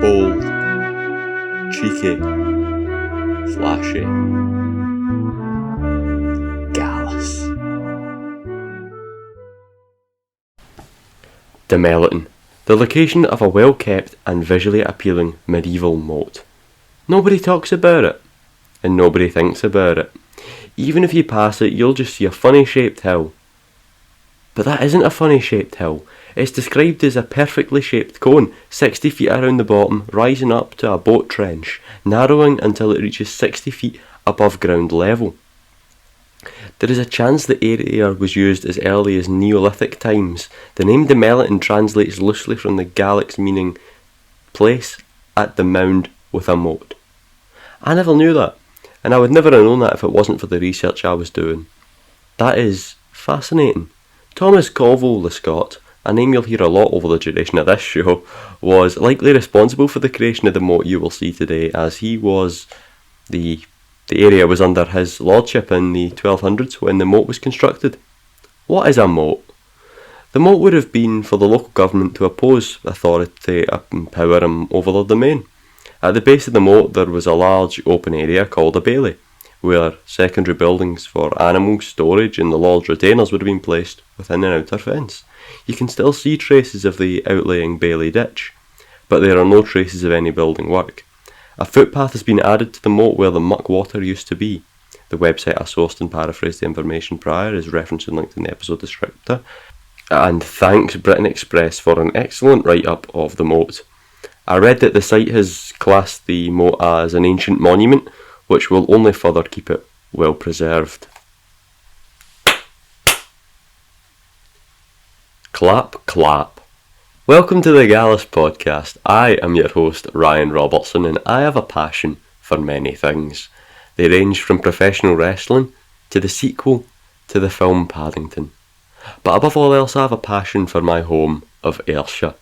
Bold, cheeky, flashy, gallus. Dalmellington, the location of a well-kept and visually appealing medieval moat. Nobody talks about it, and nobody thinks about it. Even if you pass it, you'll just see a funny-shaped hill. But that isn't a funny-shaped hill. It's described as a perfectly shaped cone, 60 feet around the bottom, rising up to a boat trench, narrowing until it reaches 60 feet above ground level. There is a chance the area was used as early as Neolithic times. The name Dalmellington translates loosely from the Gaelic meaning place at the mound with a moat. I never knew that, and I would never have known that if it wasn't for the research I was doing. That is fascinating. Thomas Colville the Scot, a name you'll hear a lot over the duration of this show, was likely responsible for the creation of the moat you will see today, as he was the area was under his lordship in the 1200s when the moat was constructed. What is a moat? The moat would have been for the local government to oppose authority and power over their domain. At the base of the moat there was a large open area called a bailey, where secondary buildings for animal storage and the lord's retainers would have been placed within an outer fence. You can still see traces of the outlying bailey ditch, but there are no traces of any building work. A footpath has been added to the moat where the muck water used to be. The website I sourced and paraphrased the information prior is referenced and linked in the episode descriptor. And thanks Britain Express for an excellent write-up of the moat. I read that the site has classed the moat as an ancient monument, which will only further keep it well preserved. Clap, clap. Welcome to the Gallus podcast. I am your host, Ryan Robertson, and I have a passion for many things. They range from professional wrestling to the sequel to the film Paddington. But above all else, I have a passion for my home of Ayrshire.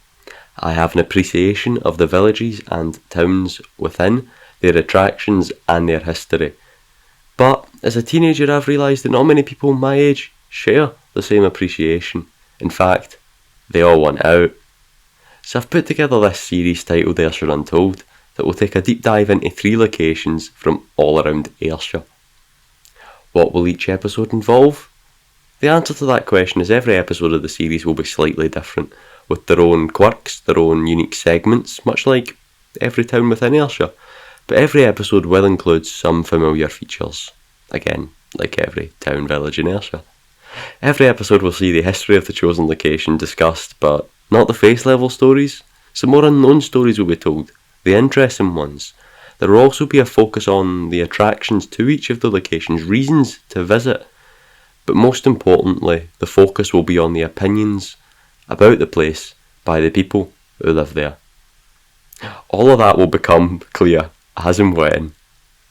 I have an appreciation of the villages and towns within, their attractions and their history. But as a teenager, I've realised that not many people my age share the same appreciation. In fact, they all want out. So I've put together this series titled Ayrshire Untold that will take a deep dive into 3 locations from all around Ayrshire. What will each episode involve? The answer to that question is every episode of the series will be slightly different, with their own quirks, their own unique segments, much like every town within Ayrshire. But every episode will include some familiar features, again, like every town, village in Ayrshire. Every episode will see the history of the chosen location discussed, but not the face-level stories. Some more unknown stories will be told, the interesting ones. There will also be a focus on the attractions to each of the locations, reasons to visit. But most importantly, the focus will be on the opinions about the place by the people who live there. All of that will become clear as and when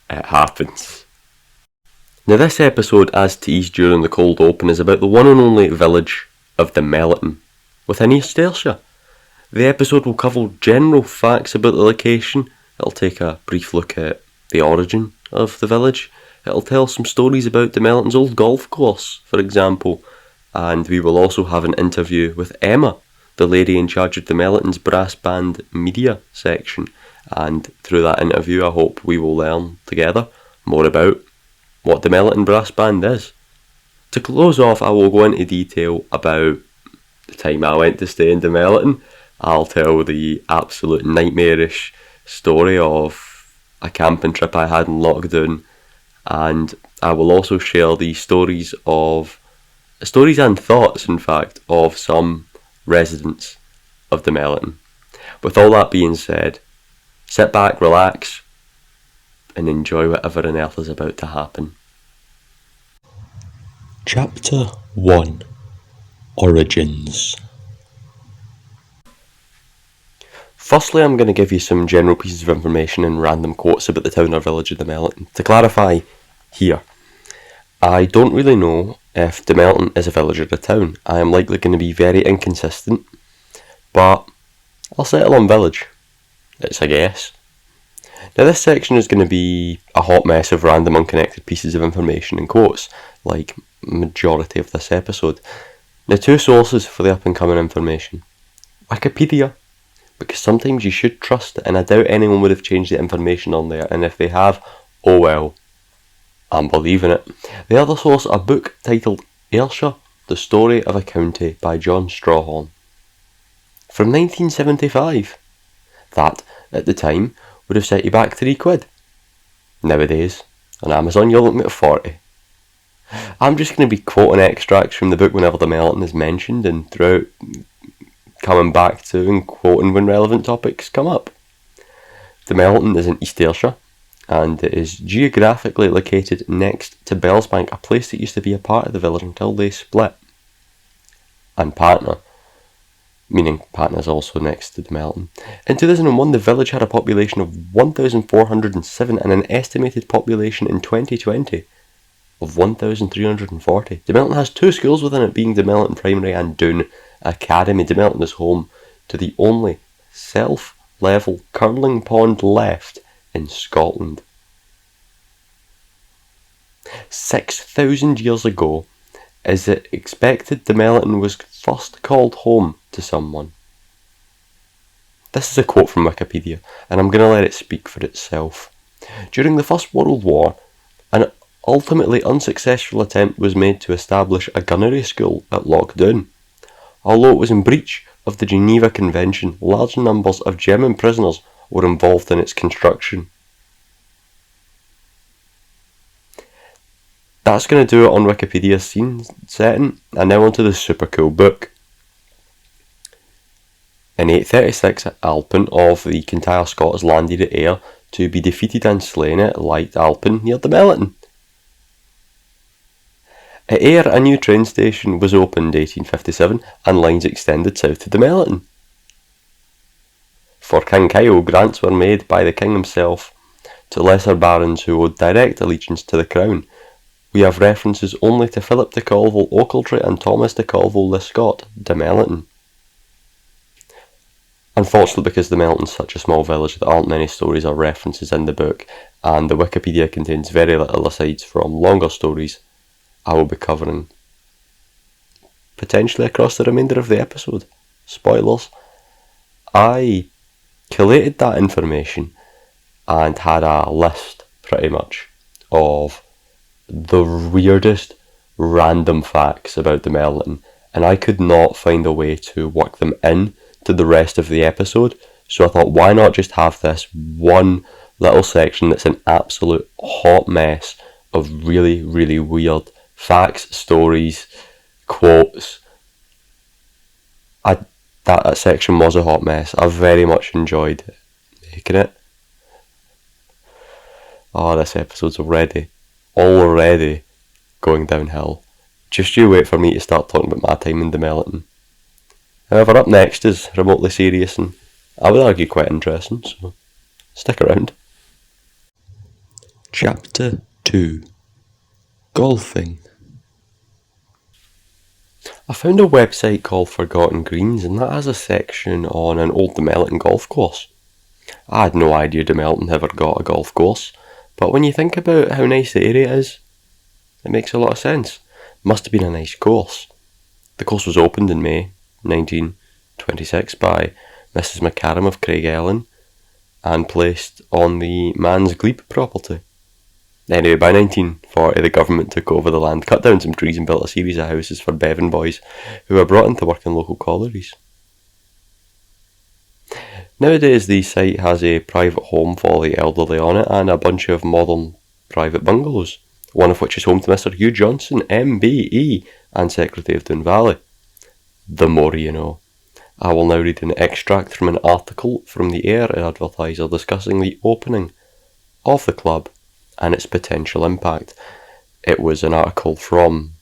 it happens. Now this episode, as teased during the cold open, is about the one and only village of Dalmellington within East Ayrshire. The episode will cover general facts about the location. It'll take a brief look at the origin of the village. It'll tell some stories about Dalmellington's old golf course, for example, and we will also have an interview with Emma, the lady in charge of Dalmellington's brass band media section, and through that interview I hope we will learn together more about what Dalmellington Brass Band is. To close off, I will go into detail about the time I went to stay in Dalmellington. I'll tell the absolute nightmarish story of a camping trip I had in Loch Doon, and I will also share the stories and thoughts, in fact, of some residents of Dalmellington. With all that being said, sit back, relax, and enjoy whatever on earth is about to happen. Chapter 1: Origins. Firstly, I'm going to give you some general pieces of information and random quotes about the town or village of Dalmellington. To clarify here, I don't really know if Dalmellington is a village or a town. I am likely going to be very inconsistent, but I'll settle on village. It's a guess. Now this section is going to be a hot mess of random unconnected pieces of information and quotes, like majority of this episode. Now 2 sources for the up and coming information. Wikipedia, because sometimes you should trust it, and I doubt anyone would have changed the information on there, and if they have, oh well, I'm believing it. The other source, a book titled Ayrshire, The Story of a County by John Strawhorn, from 1975. That, at the time, would have set you back £3. Nowadays, on Amazon, you're looking at 40. I'm just going to be quoting extracts from the book whenever Dalmellington is mentioned, and throughout coming back to and quoting when relevant topics come up. Dalmellington is in East Ayrshire, and it is geographically located next to Bellsbank, a place that used to be a part of the village until they split. And Patna, meaning Patna is also next to Dalmellington. In 2001, the village had a population of 1,407 and an estimated population in 2020 of 1,340. Dalmellington has 2 schools within it, being Dalmellington Primary and Doon Academy. Dalmellington is home to the only self-level curling pond left in Scotland. 6,000 years ago, is it expected Dalmellington was first called home to someone? This is a quote from Wikipedia, and I'm going to let it speak for itself. During the First World War, an ultimately unsuccessful attempt was made to establish a gunnery school at Loch Doon. Although it was in breach of the Geneva Convention, large numbers of German prisoners were involved in its construction. That's going to do it on Wikipedia's scene setting, and now onto the super cool book. In 836, Alpin of the Kintyre Scots landed at Ayr to be defeated and slain at Light Alpin near Dalmellington. At Ayr, a new train station was opened 1857 and lines extended south to Dalmellington. For King Kyle, grants were made by the king himself to lesser barons who owed direct allegiance to the crown. We have references only to Philip de Colville Ochiltree and Thomas de Colville le Scott, Dalmellington. Unfortunately, because Dalmellington is such a small village, there aren't many stories or references in the book, and the Wikipedia contains very little aside from longer stories I will be covering potentially across the remainder of the episode. Spoilers. I collated that information and had a list, pretty much, of the weirdest random facts about Dalmellington, and I could not find a way to work them in to the rest of the episode, so I thought, why not just have this one little section that's an absolute hot mess of really, really weird facts, stories, quotes. That section was a hot mess. I very much enjoyed making it. Oh, this episode's already going downhill. Just you wait for me to start talking about my time in Dalmellington. However, up next is remotely serious and I would argue quite interesting, so stick around. Chapter 2. Golfing. I found a website called Forgotten Greens, and that has a section on an old Dalmellington golf course. I had no idea Dalmellington ever got a golf course, but when you think about how nice the area is, it makes a lot of sense. Must have been a nice course. The course was opened in May 1926 by Mrs. McCarram of Craigellon and placed on the Man's Glebe property. Anyway, by 1940 the government took over the land, cut down some trees and built a series of houses for Bevan boys who were brought in to work in local collieries. Nowadays the site has a private home for the elderly on it and a bunch of modern private bungalows, one of which is home to Mr. Hugh Johnson, MBE, and Secretary of Doon Valley. The more you know. I will now read an extract from an article from the Ayr Advertiser discussing the opening of the club and its potential impact. It was an article from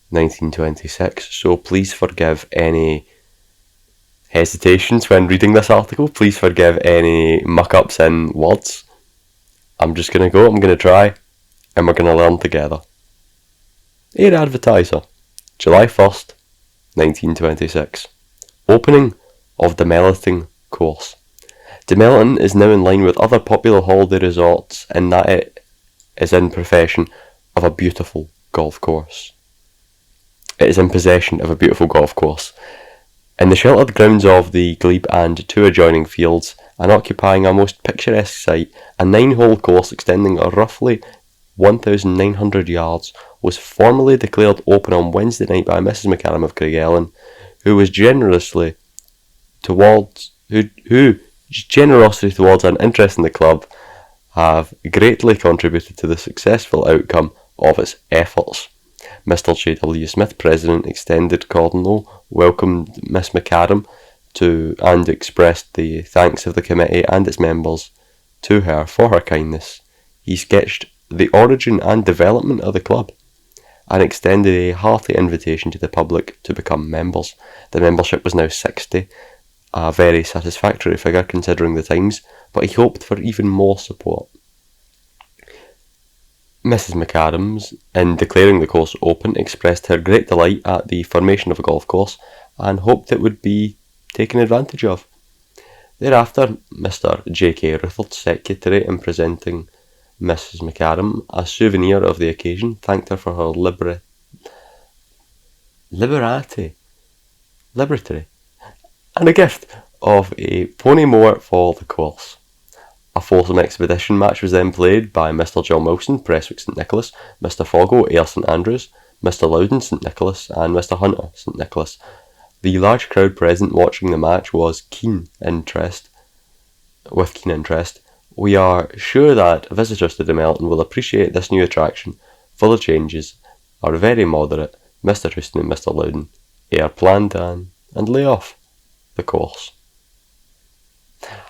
1926, so please forgive any hesitations when reading this article. Please forgive any muck-ups in words. I'm just going to try, and we're going to learn together. Ayr Advertiser, July 1st, 1926. Opening of the Dalmellington course. Dalmellington is now in line with other popular holiday resorts in that it is in possession of a beautiful golf course. In the sheltered grounds of the glebe and two adjoining fields, and occupying a most picturesque site, a 9-hole course extending roughly 1,900 yards was formally declared open on Wednesday night by Mrs. McAdam of Craigellon, whose generosity towards an interest in the club have greatly contributed to the successful outcome of its efforts. Mr. J.W. Smith, President, extended cordial welcomed Miss McAdam to and expressed the thanks of the committee and its members to her for her kindness. He sketched the origin and development of the club and extended a hearty invitation to the public to become members. The membership was now 60, a very satisfactory figure considering the times, but he hoped for even more support. Mrs. McAdams, in declaring the course open, expressed her great delight at the formation of a golf course and hoped it would be taken advantage of. Thereafter, Mr. J.K. Rutherford, Secretary, in presenting Mrs. McAdam a souvenir of the occasion, thanked her for her liberty, and a gift of a pony moor for the course. A foursome expedition match was then played by Mr. John Wilson, Prestwick St Nicholas, Mr. Foggo, Ayr St Andrews, Mr. Loudon, St Nicholas, and Mr. Hunter, St Nicholas. The large crowd present watching the match was with keen interest. We are sure that visitors to Dalmellington will appreciate this new attraction, for the changes are very moderate. Mr. Houston and Mr. Loudon are planned and lay off the course.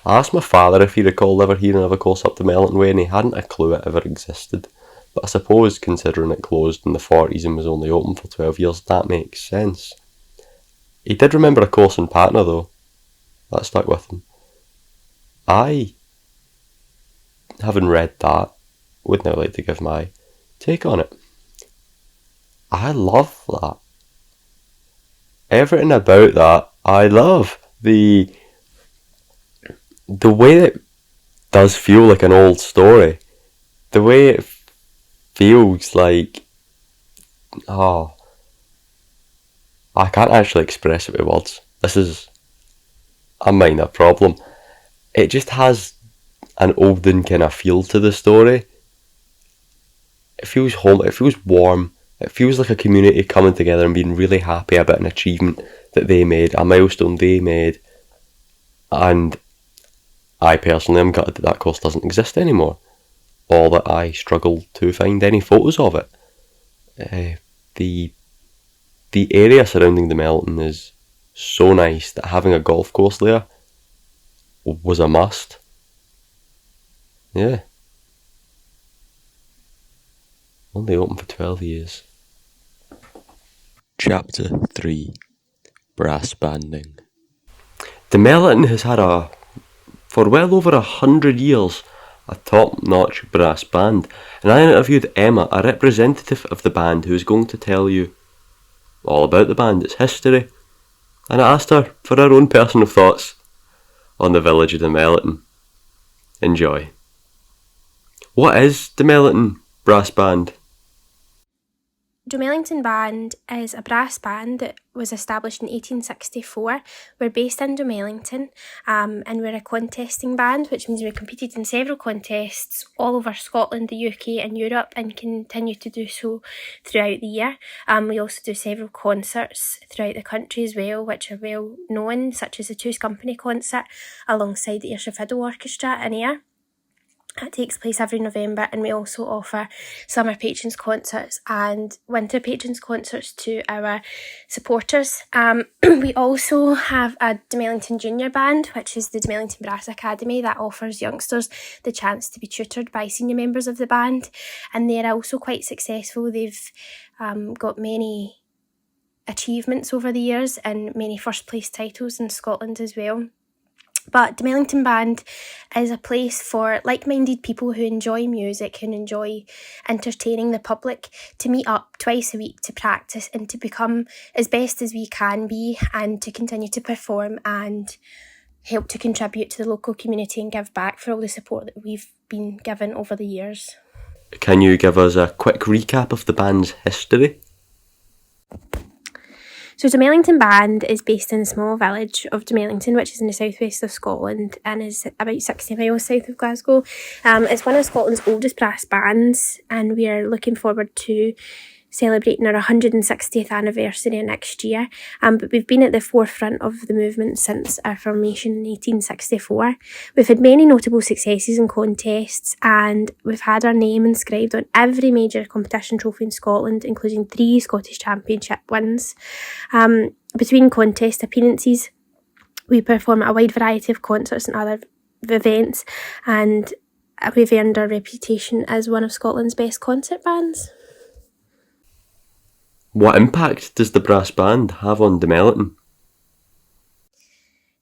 I asked my father if he recalled ever hearing of a course up Dalmellington Way, and he hadn't a clue it ever existed. But I suppose, considering it closed in the 40s and was only open for 12 years, that makes sense. He did remember a course in Patna, though. That stuck with him. I, having read that, would now like to give my take on it. I love that. Everything about that, I love. The way it does feel like an old story. The way it feels like... I can't actually express it with words. This is a minor problem. It just has an olden kind of feel to the story. It feels home, it feels warm, it feels like a community coming together and being really happy about an achievement that they made, a milestone they made. And I personally am gutted that course doesn't exist anymore, or that I struggle to find any photos of it. The area surrounding Dalmellington is so nice that having a golf course there was a must. Yeah. Only open for 12 years. Chapter 3. Brass Banding. Dalmellington has had for well over 100 years, a top-notch brass band, and I interviewed Emma, a representative of the band, who is going to tell you all about the band, its history, and I asked her for her own personal thoughts on the village of Dalmellington. Enjoy. What is Dalmellington Brass Band? Dalmellington Band is a brass band that was established in 1864. We're based in Dalmellington and we're a contesting band, which means we competed in several contests all over Scotland, the UK and Europe, and continue to do so throughout the year. We also do several concerts throughout the country as well, which are well known, such as the Two's Company concert alongside the Ayrshire Fiddle Orchestra in Ayr. That takes place every November, and we also offer summer patrons concerts and winter patrons concerts to our supporters. We also have a Dalmellington Junior Band, which is the Dalmellington Brass Academy that offers youngsters the chance to be tutored by senior members of the band, and they're also quite successful. They've got many achievements over the years and many first place titles in Scotland as well. But Dalmellington Band is a place for like-minded people who enjoy music, who enjoy entertaining the public, to meet up twice a week to practice and to become as best as we can be, and to continue to perform and help to contribute to the local community and give back for all the support that we've been given over the years. Can you give us a quick recap of the band's history? So Dalmellington Band is based in the small village of Dalmellington, which is in the southwest of Scotland and is about 60 miles south of Glasgow. It's one of Scotland's oldest brass bands, and we are looking forward to celebrating our 160th anniversary next year. But we've been at the forefront of the movement since our formation in 1864. We've had many notable successes in contests, and we've had our name inscribed on every major competition trophy in Scotland, including 3 Scottish Championship wins. Between contest appearances, we perform at a wide variety of concerts and other events, and we've earned our reputation as one of Scotland's best concert bands. What impact does the brass band have on Dalmellington?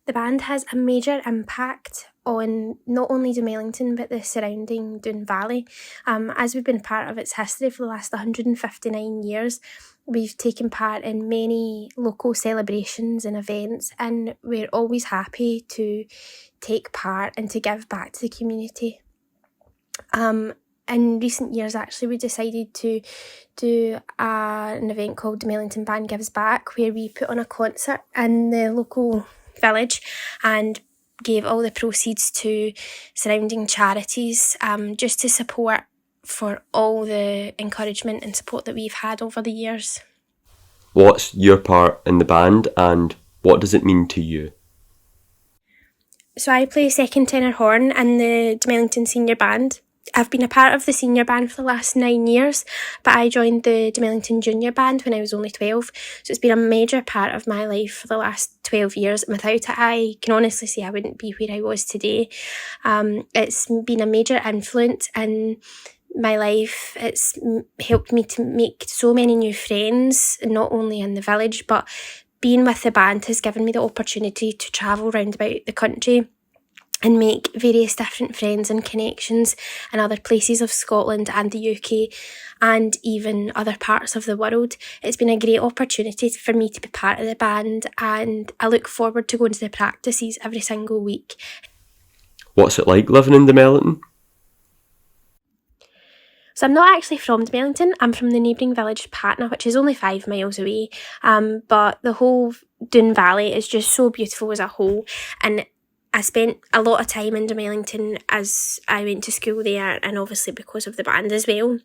The band has a major impact on not only Dalmellington but the surrounding Doon Valley. As we've been part of its history for the last 159 years, we've taken part in many local celebrations and events, and we're always happy to take part and to give back to the community. In recent years, actually, we decided to do an event called Dalmellington Band Gives Back, where we put on a concert in the local village and gave all the proceeds to surrounding charities, just to support for all the encouragement and support that we've had over the years. What's your part in the band, and what does it mean to you? So I play second tenor horn in the Dalmellington Senior Band. I've been a part of the senior band for the last 9 years, but I joined the Dalmellington Junior Band when I was only 12, so it's been a major part of my life for the last 12 years, and without it I can honestly say I wouldn't be where I was today. It's been a major influence in my life. It's helped me to make so many new friends, not only in the village, but being with the band has given me the opportunity to travel round about the country and make various different friends and connections in other places of Scotland and the UK and even other parts of the world. It's been a great opportunity for me to be part of the band, and I look forward to going to the practices every single week. What's it like living in Dalmellington? So I'm not actually from Dalmellington, I'm from the neighbouring village Patna, which is only 5 miles away, but the whole Doon Valley is just so beautiful as a whole, and I spent a lot of time in Dalmellington as I went to school there, and obviously because of the band as well.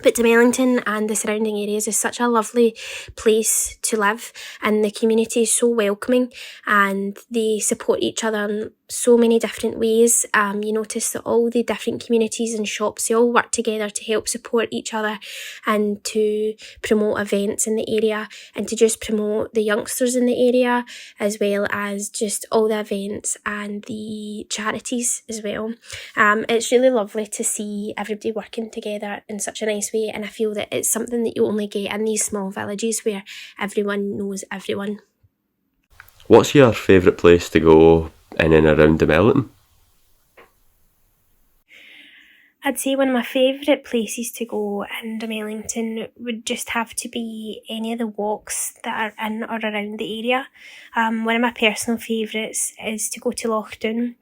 But Dalmellington and the surrounding areas is such a lovely place to live, and the community is so welcoming and they support each other in so many different ways. You notice that all the different communities and shops, they all work together to help support each other and to promote events in the area and to just promote the youngsters in the area, as well as just all the events and the charities as well. It's really lovely to see everybody working together in such a nice way, and I feel that it's something that you only get in these small villages where everyone knows everyone. What's your favourite place to go in and around Dalmellington? I'd say one of my favourite places to go in Dalmellington would just have to be any of the walks that are in or around the area. One of my personal favourites is to go to Loch Doon.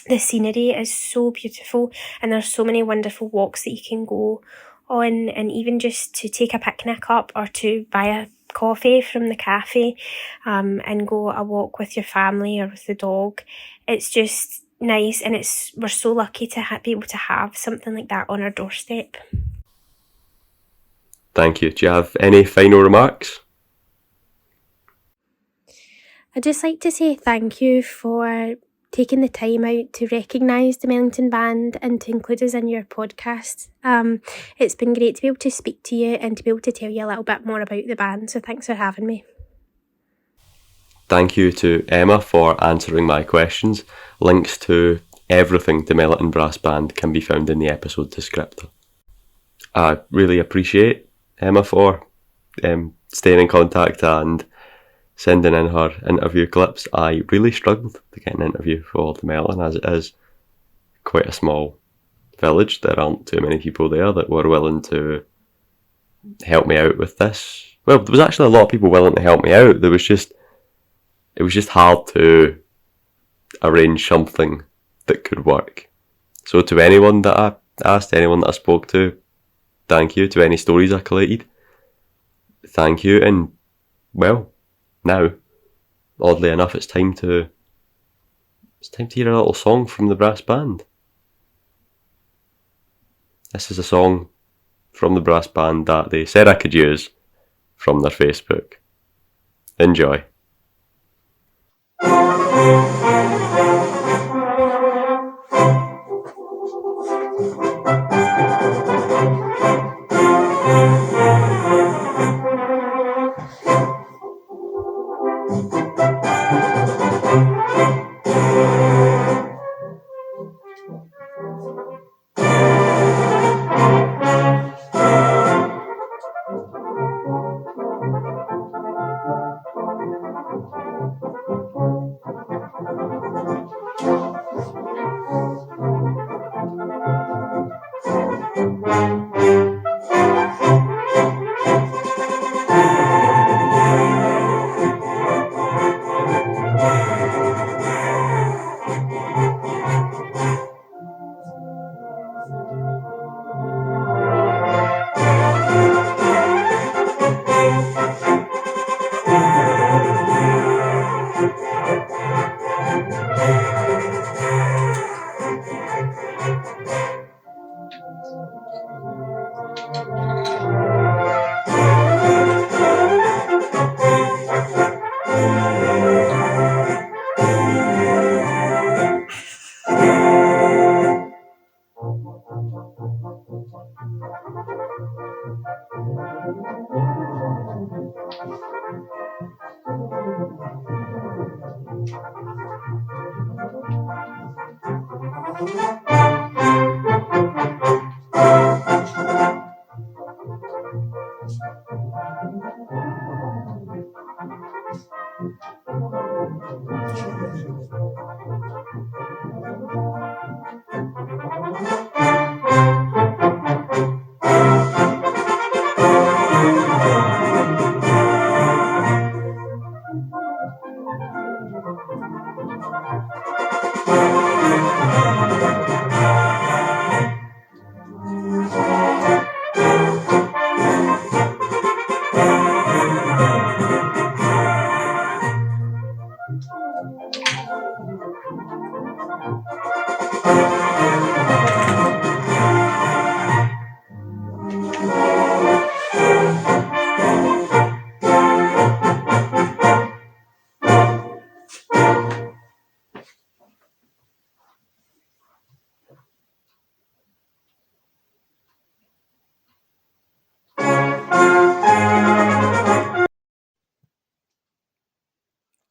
The scenery is so beautiful, and there's so many wonderful walks that you can go on, and even just to take a picnic up or to buy a coffee from the cafe and go a walk with your family or with the dog. It's just nice, and we're so lucky to be able to have something like that on our doorstep. Thank you. Do you have any final remarks? I'd just like to say thank you for taking the time out to recognise the Dalmellington Band and to include us in your podcast. It's been great to be able to speak to you and to be able to tell you a little bit more about the band, so thanks for having me. Thank you to Emma for answering my questions. Links to everything Dalmellington Brass Band can be found in the episode descriptor. I really appreciate Emma for staying in contact and sending in her interview clips. I really struggled to get an interview for Dalmellington, as it is quite a small village. There aren't too many people there that were willing to help me out with this. Well, there was actually a lot of people willing to help me out. It was just hard to arrange something that could work. So to anyone that I asked, anyone that I spoke to, thank you. To any stories I collated, thank you. And well, now, oddly enough, it's time to hear a little song from the brass band. This is a song from the brass band that they said I could use from their Facebook. Enjoy.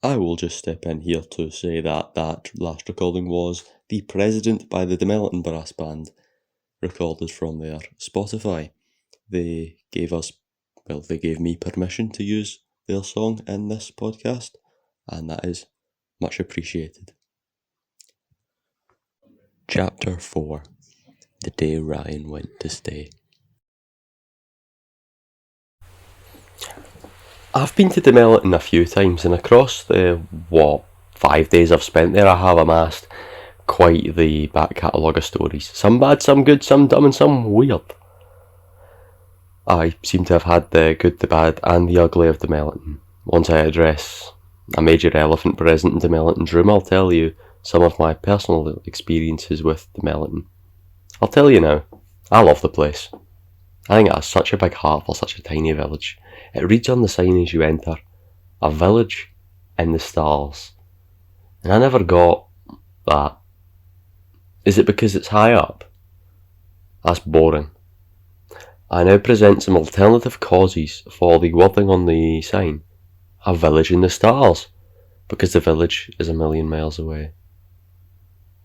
I will just step in here to say that last recording was The President by the Dalmellington Brass Band, recorded from their Spotify. They gave me permission to use their song in this podcast, and that is much appreciated. Chapter 4: The Day Ryan Went to Stay. I've been to Dalmellington a few times, and across the 5 days I've spent there, I have amassed quite the back catalogue of stories. Some bad, some good, some dumb, and some weird. I seem to have had the good, the bad, and the ugly of Dalmellington. Once I address a major elephant present in Dalmellington's room, I'll tell you some of my personal experiences with Dalmellington. I'll tell you now, I love the place. I think it has such a big heart for such a tiny village. It reads on the sign as you enter, a village in the stars. And I never got that. Is it because it's high up? That's boring. I now present some alternative causes for the wording on the sign. A village in the stars, because the village is 1,000,000 miles away.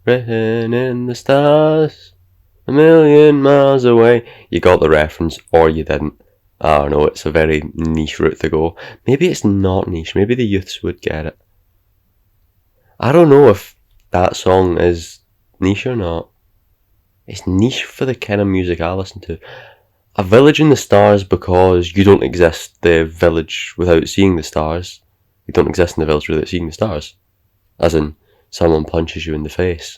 Written in the stars, 1,000,000 miles away. You got the reference, or you didn't. I don't know, it's a very niche route to go. Maybe it's not niche, maybe the youths would get it. I don't know if that song is niche or not. It's niche for the kind of music I listen to. A village in the stars, because you don't exist the village without seeing the stars. You don't exist in the village without seeing the stars. As in, someone punches you in the face.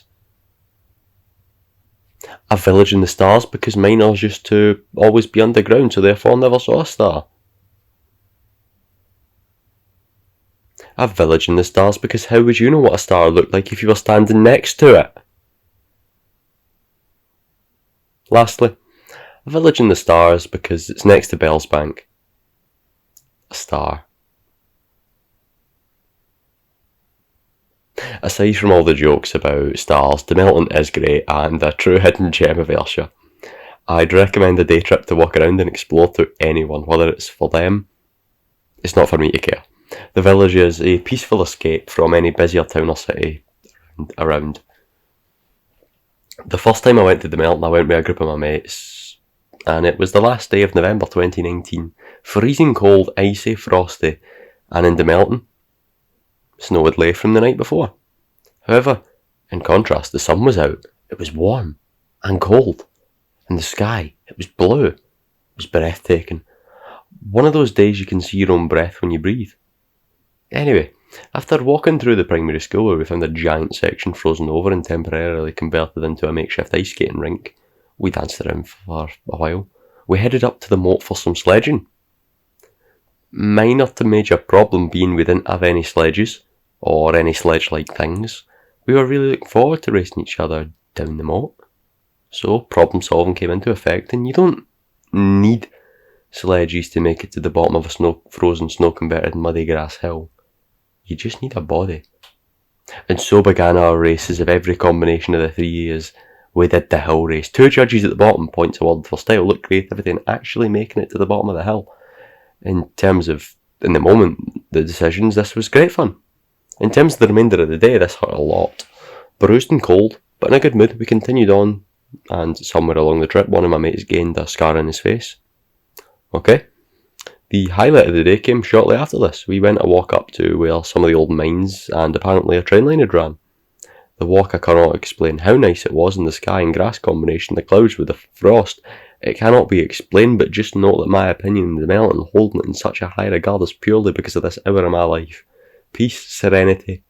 A village in the stars because miners used to always be underground, so therefore never saw a star. A village in the stars because how would you know what a star looked like if you were standing next to it? Lastly, a village in the stars because it's next to Bellsbank. A star. Aside from all the jokes about stars, Dalmellington is great and a true hidden gem of Ayrshire. I'd recommend a day trip to walk around and explore to anyone, whether it's for them. It's not for me to care. The village is a peaceful escape from any busier town or city around. The first time I went to Dalmellington, I went with a group of my mates, and it was the last day of November 2019. Freezing cold, icy, frosty, and in Dalmellington, snow had lay from the night before. However, in contrast, the sun was out. It was warm and cold, and the sky, it was blue. It was breathtaking. One of those days you can see your own breath when you breathe. Anyway, after walking through the primary school where we found a giant section frozen over and temporarily converted into a makeshift ice skating rink, we danced around for a while. We headed up to the moat for some sledging. Minor to major problem being we didn't have any sledges, or any sledge-like things. We were really looking forward to racing each other down the moat. So problem solving came into effect, and you don't need sledges to make it to the bottom of a frozen snow-converted muddy grass hill. You just need a body. And so began our races of every combination of the 3 years. We did the hill race. 2 judges at the bottom, points awarded for style, look, creativity, and actually making it to the bottom of the hill. In terms of, in the moment, the decisions, this was great fun. In terms of the remainder of the day, this hurt a lot. Bruised and cold, but in a good mood, we continued on, and somewhere along the trip, one of my mates gained a scar on his face. Okay. The highlight of the day came shortly after this. We went a walk up to where some of the old mines and apparently a train line had ran. The walk, I cannot explain how nice it was in the sky and grass combination, the clouds with the frost. It cannot be explained, but just note that my opinion of the Dalmellington and holding it in such a high regard is purely because of this hour of my life. Peace, serenity,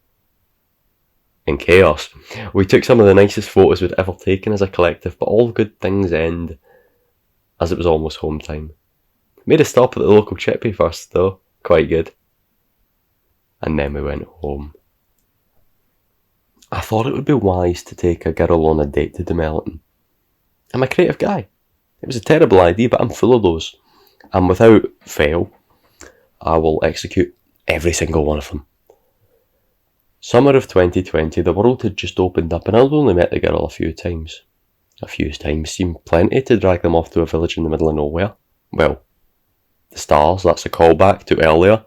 and chaos. We took some of the nicest photos we'd ever taken as a collective, but all good things end as it was almost home time. Made a stop at the local chippy first though, quite good. And then we went home. I thought it would be wise to take a girl on a date to Dalmellington. I'm a creative guy. It was a terrible idea, but I'm full of those. And without fail, I will execute every single one of them. Summer of 2020, the world had just opened up and I'd only met the girl a few times. A few times seemed plenty to drag them off to a village in the middle of nowhere. Well, the stars, that's a callback to earlier.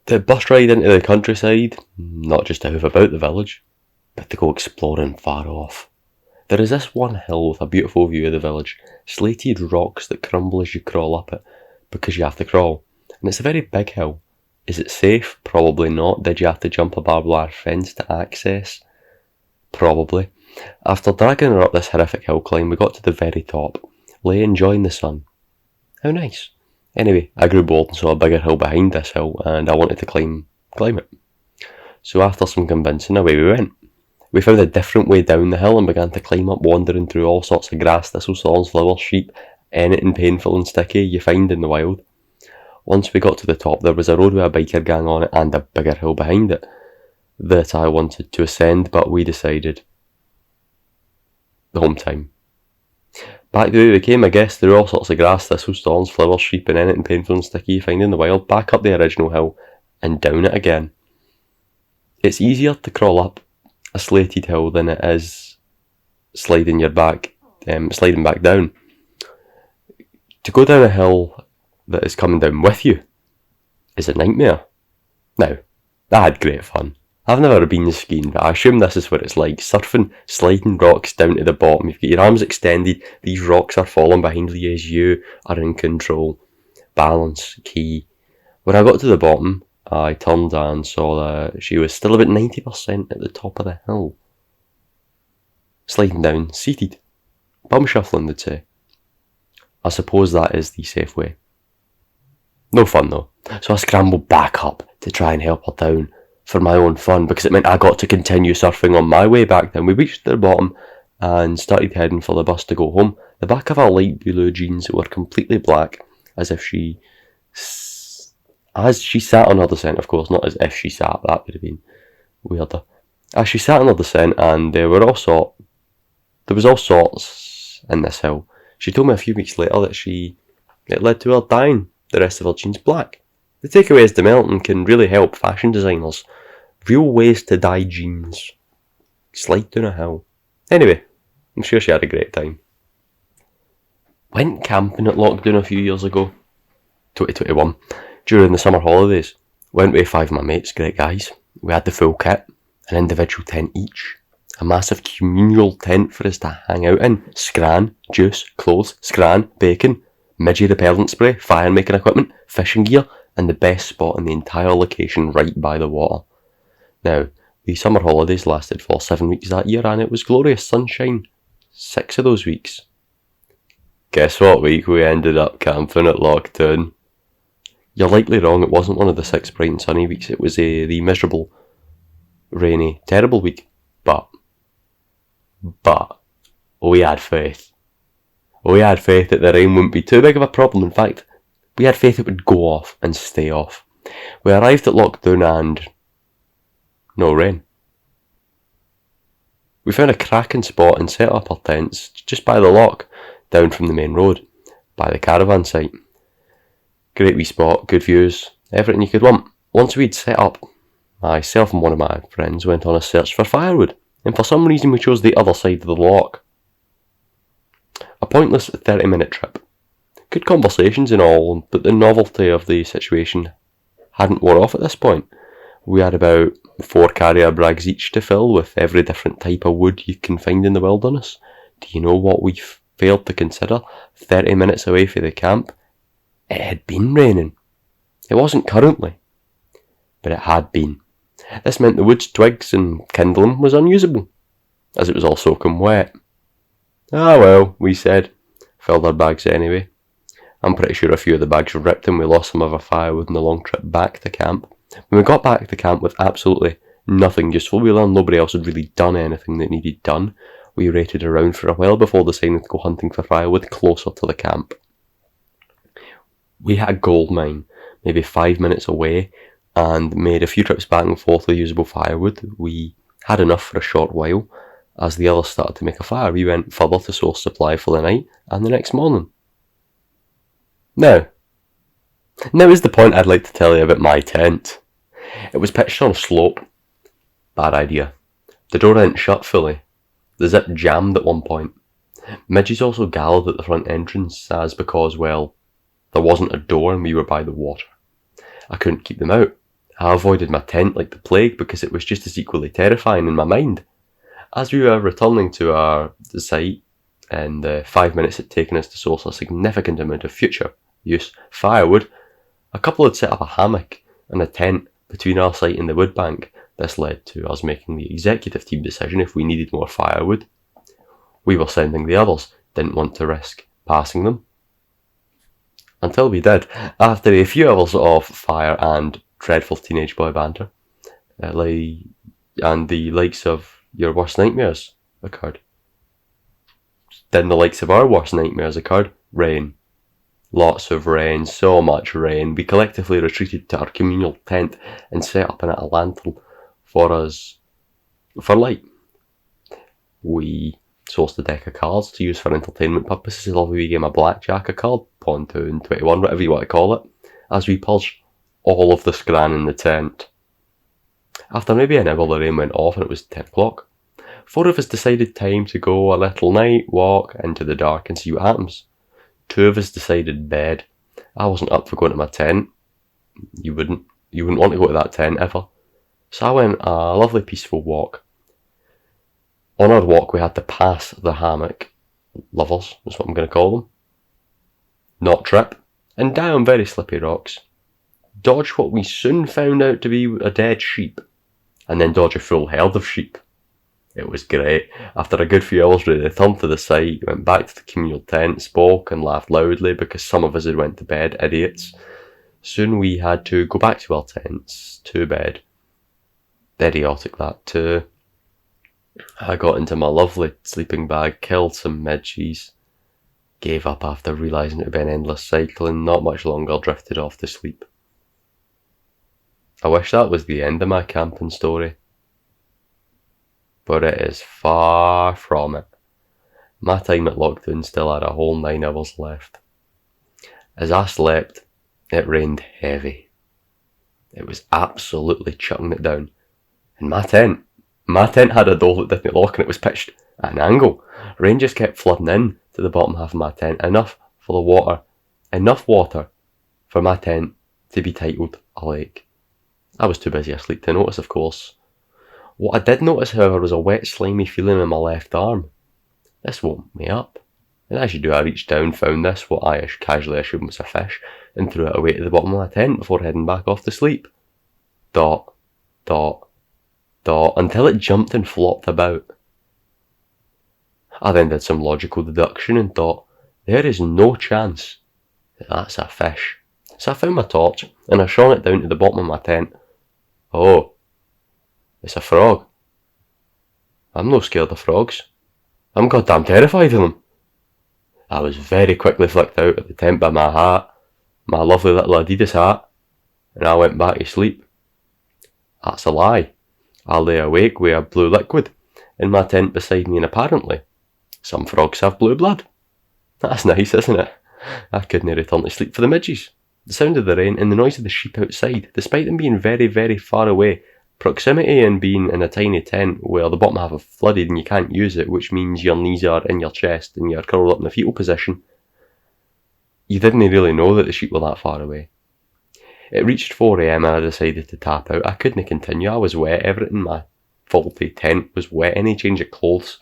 The bus ride into the countryside, not just to hoof about the village, but to go exploring far off. There is this one hill with a beautiful view of the village, slated rocks that crumble as you crawl up it, because you have to crawl. And it's a very big hill. Is it safe? Probably not. Did you have to jump a barbed wire fence to access? Probably. After dragging her up this horrific hill climb, we got to the very top, lay enjoying the sun. How nice. Anyway, I grew bored and saw a bigger hill behind this hill, and I wanted to climb it. So after some convincing, away we went. We found a different way down the hill and began to climb up, wandering through all sorts of grass, thistles, thorns, flowers, sheep, anything painful and sticky you find in the wild. Once we got to the top, there was a road with a biker gang on it and a bigger hill behind it that I wanted to ascend, but we decided home time. Back the way we came, I guess, through all sorts of grass, thistles, thorns, flowers, sheep, and anything painful and sticky you find in the wild, back up the original hill and down it again. It's easier to crawl up a slated hill than it is sliding back down. To go down a hill that is coming down with you is a nightmare. Now, I had great fun. I've never been skiing, but I assume this is what it's like. Surfing, sliding rocks down to the bottom. You've got your arms extended, these rocks are falling behind you as you are in control. Balance, key. When I got to the bottom, I turned and saw that she was still about 90% at the top of the hill. Sliding down, seated. Bum shuffling, they'd say. I suppose that is the safe way. No fun though, so I scrambled back up to try and help her down. for my own fun, because it meant I got to continue surfing on my way back then. We reached the bottom and started heading for the bus to go home. The back of our light blue jeans were completely black, as if she sat on her descent, of course, not as if she sat, that would have been weirder. As she sat on her descent, and there was all sorts in this hill. She told me a few weeks later that it led to her dyeing the rest of her jeans black. The takeaway is Dalmellington can really help fashion designers. Real ways to dye jeans. Slide down a hill. Anyway, I'm sure she had a great time. Went camping at Loch Doon a few years ago, 2021, during the summer holidays. Went with 5 of my mates, great guys. We had the full kit, an individual tent each, a massive communal tent for us to hang out in, scran, juice, clothes, scran, bacon, midgie repellent spray, fire making equipment, fishing gear, and the best spot in the entire location right by the water. Now, the summer holidays lasted for 7 weeks that year, and it was glorious sunshine 6 of those weeks. Guess what week we ended up camping at Loch Doon? You're likely wrong, it wasn't one of the 6 bright and sunny weeks, it was the miserable, rainy, terrible week. But we had faith. We had faith that the rain wouldn't be too big of a problem. In fact, we had faith it would go off and stay off. We arrived at Loch Doon and no rain. We found a cracking spot and set up our tents just by the loch, down from the main road, by the caravan site. Great wee spot, good views, everything you could want. Once we'd set up, myself and one of my friends went on a search for firewood, and for some reason we chose the other side of the loch. A pointless 30-minute trip. Good conversations and all, but the novelty of the situation hadn't wore off at this point. We had about 4 carrier bags each to fill with every different type of wood you can find in the wilderness. Do you know what we failed to consider? 30 minutes away from the camp, it had been raining. It wasn't currently, but it had been. This meant the wood's twigs and kindling was unusable, as it was all soaking wet. Ah well, we said, filled our bags anyway. I'm pretty sure a few of the bags were ripped and we lost some of our firewood on the long trip back to camp. When we got back to camp with absolutely nothing useful, we learned nobody else had really done anything that needed done. We waited around for a while before deciding to go hunting for firewood closer to the camp. We had a gold mine, maybe 5 minutes away, and made a few trips back and forth with usable firewood. We had enough for a short while. As the others started to make a fire, we went further to source supply for the night and the next morning. Now is the point I'd like to tell you about my tent. It was pitched on a slope. Bad idea. The door hadn't shut fully. The zip jammed at one point. Midges also gathered at the front entrance because, well, there wasn't a door and we were by the water. I couldn't keep them out. I avoided my tent like the plague because it was just as equally terrifying in my mind. As we were returning to the site, and the 5 minutes it had taken us to source a significant amount of future use firewood, a couple had set up a hammock and a tent between our site and the wood bank. This led to us making the executive team decision if we needed more firewood. We were sending the others, didn't want to risk passing them. Until we did, after a few hours of fire and dreadful teenage boy banter, and the likes of your worst nightmares occurred. Then the likes of our worst nightmares occurred. Rain. Lots of rain, so much rain. We collectively retreated to our communal tent and set up in it a lantern for light. We sourced a deck of cards to use for entertainment purposes, a lovely game of blackjack, a card, pontoon, 21, whatever you want to call it, as we purged all of the scran in the tent. After maybe an hour, the rain went off and it was 10 o'clock. 4 of us decided time to go a little night walk into the dark and see what happens. 2 of us decided bed. I wasn't up for going to my tent. You wouldn't want to go to that tent ever. So I went a lovely peaceful walk. On our walk we had to pass the hammock lovers, that's what I'm going to call them. Not trip, and down very slippy rocks. Dodge what we soon found out to be a dead sheep, and then dodge a full herd of sheep. It was great. After a good few hours we returned to the site, went back to the communal tent, spoke and laughed loudly because some of us had went to bed, idiots. Soon we had to go back to our tents, to bed. Idiotic that too. I got into my lovely sleeping bag, killed some midges, gave up after realising it had been endless cycling, not much longer drifted off to sleep. I wish that was the end of my camping story, but it is far from it. My time at Loch Doon still had a whole 9 hours left. As I slept, it rained heavy. It was absolutely chucking it down. And my tent had a door that didn't lock and it was pitched at an angle. Rain just kept flooding in to the bottom half of my tent, enough water for my tent to be titled a lake. I was too busy asleep to notice, of course. What I did notice, however, was a wet, slimy feeling in my left arm. This woke me up, and as you do, I reached down, found this, what I casually assumed was a fish, and threw it away to the bottom of my tent before heading back off to sleep. Dot, dot, dot, until it jumped and flopped about. I then did some logical deduction and thought, there is no chance that that's a fish. So I found my torch, and I shone it down to the bottom of my tent. Oh, it's a frog. I'm no scared of frogs. I'm goddamn terrified of them. I was very quickly flicked out of the tent by my hat, my lovely little Adidas hat, and I went back to sleep. That's a lie. I lay awake with a blue liquid in my tent beside me, and apparently some frogs have blue blood. That's nice, isn't it? I couldn't return to sleep for the midges. The sound of the rain and the noise of the sheep outside, despite them being very, very far away, proximity and being in a tiny tent where the bottom half is flooded and you can't use it, which means your knees are in your chest and you're curled up in the fetal position, you didn't really know that the sheep were that far away. It reached 4 AM and I decided to tap out. I couldn't continue, I was wet, everything in my faulty tent was wet, any change of clothes,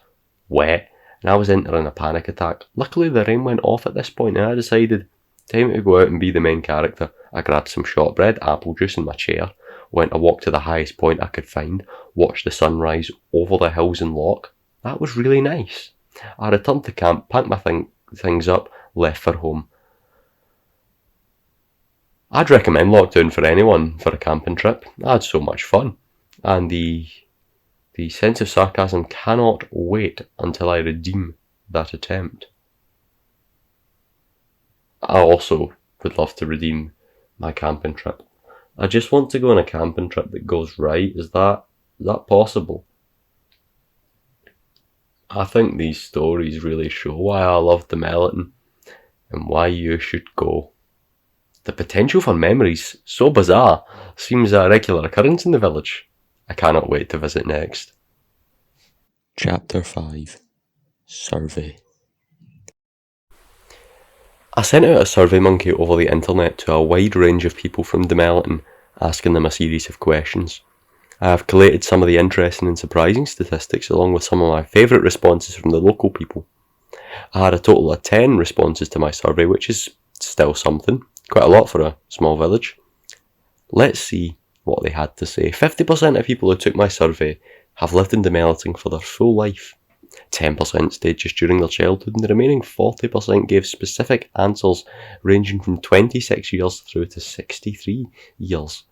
wet, and I was entering a panic attack. Luckily the rain went off at this point and I decided, time to go out and be the main character. I grabbed some shortbread, apple juice in my chair, went a walk to the highest point I could find, watched the sunrise over the hills in Loch. That was really nice. I returned to camp, packed my things up, left for home. I'd recommend Loch Doon for anyone for a camping trip. I had so much fun, and the sense of sarcasm cannot wait until I redeem that attempt. I also would love to redeem my camping trip. I just want to go on a camping trip that goes right. Is that possible? I think these stories really show why I love Dalmellington and why you should go. The potential for memories, so bizarre, seems a regular occurrence in the village. I cannot wait to visit next. Chapter 5. Survey. I sent out a survey monkey over the internet to a wide range of people from Dalmellington, asking them a series of questions. I have collated some of the interesting and surprising statistics along with some of my favourite responses from the local people. I had a total of 10 responses to my survey, which is still something, quite a lot for a small village. Let's see what they had to say. 50% of people who took my survey have lived in Dalmellington for their full life. 10% stayed just during their childhood, and the remaining 40% gave specific answers ranging from 26 years through to 63 years.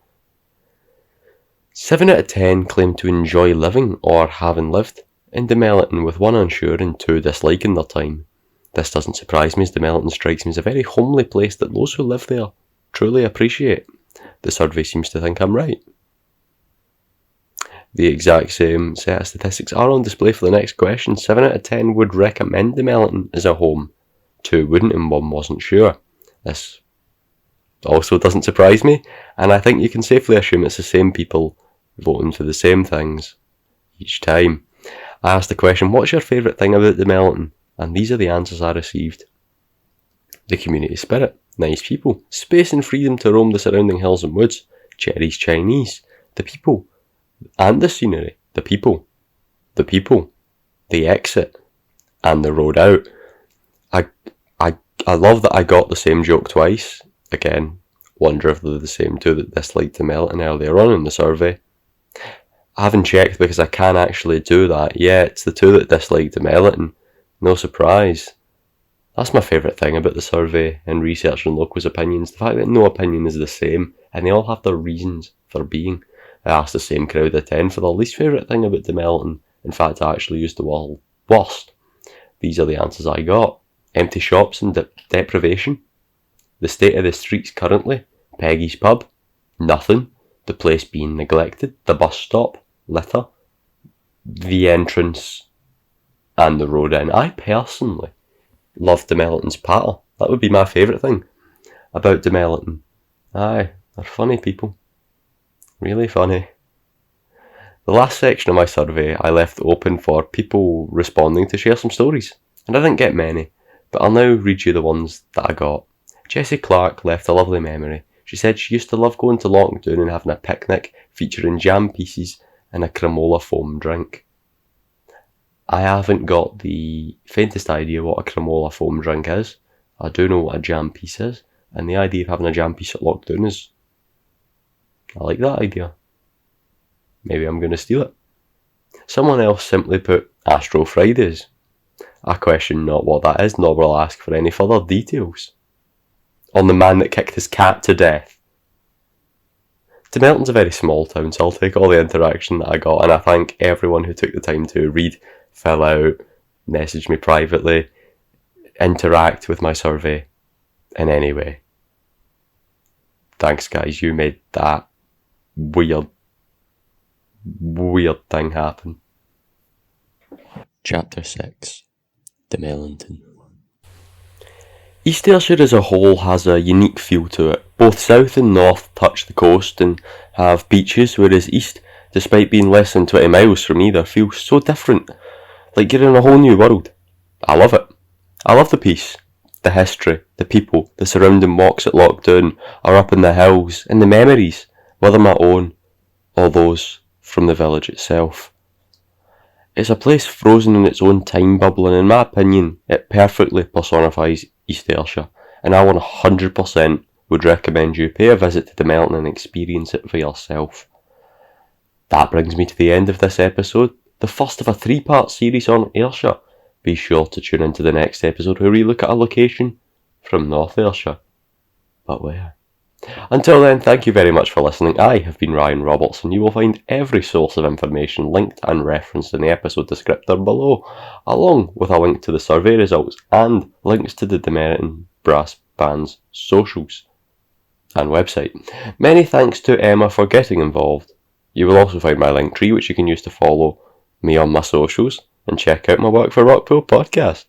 7 out of 10 claimed to enjoy living or having lived in Dalmellington, with 1 unsure and 2 disliking their time. This doesn't surprise me, as Dalmellington strikes me as a very homely place that those who live there truly appreciate. The survey seems to think I'm right. The exact same set of statistics are on display for the next question. 7 out of 10 would recommend Dalmellington as a home. 2 wouldn't and 1 wasn't sure. This also doesn't surprise me, and I think you can safely assume it's the same people voting for the same things each time. I asked the question, what's your favourite thing about Dalmellington? And these are the answers I received. The community spirit, nice people, space and freedom to roam the surrounding hills and woods, Cherry's Chinese, the people, and the scenery, the people, the exit, and the road out. I love that I got the same joke twice. Again, wonder if they're the same 2 that disliked Dalmellington earlier on in the survey. I haven't checked because I can't actually do that. Yeah, it's the 2 that disliked Dalmellington. No surprise. That's my favourite thing about the survey and researching locals' opinions, the fact that no opinion is the same and they all have their reasons for being. I asked the same crowd of 10 for their least favourite thing about Dalmellington. In fact, I actually used the word worst. These are the answers I got. Empty shops and deprivation. The state of the streets currently. Peggy's pub. Nothing. The place being neglected. The bus stop. Litter. The entrance. And the road in. I personally love Dalmellington's patter. That would be my favourite thing about Dalmellington. Aye, they're funny people. Really funny. The last section of my survey I left open for people responding to share some stories, and I didn't get many, but I'll now read you the ones that I got. Jessie Clark left a lovely memory. She said she used to love going to Loch Doon and having a picnic featuring jam pieces and a cremola foam drink. I haven't got the faintest idea what a cremola foam drink is. I do know what a jam piece is, and the idea of having a jam piece at Loch Doon is... I like that idea. Maybe I'm going to steal it. Someone else simply put Astro Fridays. I question not what that is, nor will I ask for any further details. On the man that kicked his cat to death. Dalmellington's a very small town, so I'll take all the interaction that I got, and I thank everyone who took the time to read, fill out, message me privately, interact with my survey in any way. Thanks guys, you made that weird thing happen. Chapter 6. Dalmellington. East Ayrshire as a whole has a unique feel to it. Both south and north touch the coast and have beaches, whereas east, despite being less than 20 miles from either, feels so different, like you're in a whole new world. I love it. I love the peace, the history, the people, the surrounding walks at Loch Doon, or up in the hills, and the memories, whether my own or those from the village itself. It's a place frozen in its own time bubble, and in my opinion, it perfectly personifies East Ayrshire, and I 100% would recommend you pay a visit to Dalmellington and experience it for yourself. That brings me to the end of this episode, the first of a 3-part series on Ayrshire. Be sure to tune into the next episode where we look at a location from North Ayrshire. But where? Until then, thank you very much for listening. I have been Ryan Robertson. You will find every source of information linked and referenced in the episode descriptor below, along with a link to the survey results and links to the Dalmellington Brass Band's socials and website. Many thanks to Emma for getting involved. You will also find my link tree, which you can use to follow me on my socials and check out my work for Rockpool Podcast.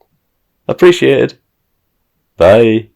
Appreciated. Bye.